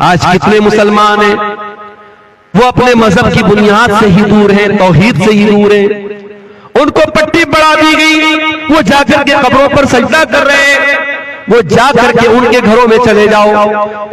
آج کتنے مسلمان ہیں وہ اپنے مذہب کی بنیاد سے ہی دور ہیں، توحید سے ہی دور ہیں، ان کو پٹی بڑھا دی گئی، وہ جا کر کے قبروں پر سجدہ کر رہے ہیں۔ وہ جا کر کے ان کے گھروں میں چلے جاؤ،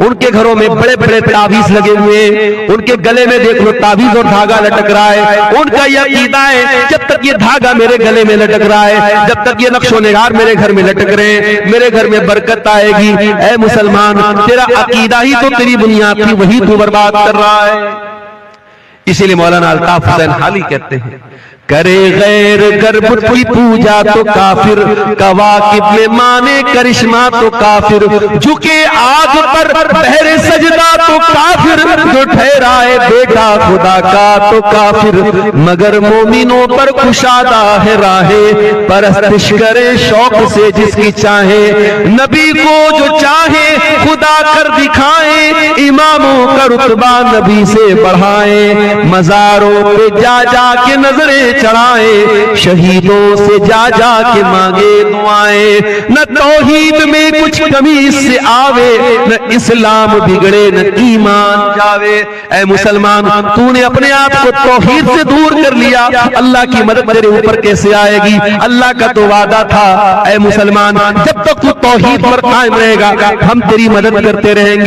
ان کے گھروں میں بڑے بڑے تعویذ لگے ہوئے ہیں، ان کے گلے میں دیکھ لو تعویذ اور دھاگا لٹک رہا ہے۔ ان کا یہ عقیدہ ہے جب تک یہ دھاگا میرے گلے میں لٹک رہا ہے، جب تک یہ نقش و نگار میرے گھر میں لٹک رہے ہیں، میرے گھر میں برکت آئے گی۔ اے مسلمان، تیرا عقیدہ ہی تو تیری بنیاد تھی، وہی تو برباد کر رہا ہے۔ اسی لیے مولانا الطاف حسین حالی کہتے ہیں، کرے غیر گربت کی پوجا تو کافر، کواکب میں مانے کرشمہ تو کافر، جھکے آگ پر بہر سجدہ تو کافر، جو ٹھہرائے بیٹا خدا کا تو کافر، مگر مومنوں پر کشادہ ہے راہیں، پرستش کرے شوق سے جس کی چاہے، نبی کو جو چاہے خدا کر دکھائیں، اماموں کا رتبہ نبی سے بڑھائیں، مزاروں پہ جا جا کے نظریں چڑھائے، شہیدوں سے جا جا کے مانگے دعائیں، نہ توحید میں کچھ کمی اس سے آوے، نہ اسلام بگڑے نہ ایمان جاوے۔ اے مسلمان، تو نے اپنے آپ کو توحید سے دور کر لیا، اللہ کی مدد تیرے اوپر کیسے آئے گی؟ اللہ کا تو وعدہ تھا اے مسلمان، جب تک تو توحید پر قائم رہے گا ہم تیری مدد کرتے رہیں گے۔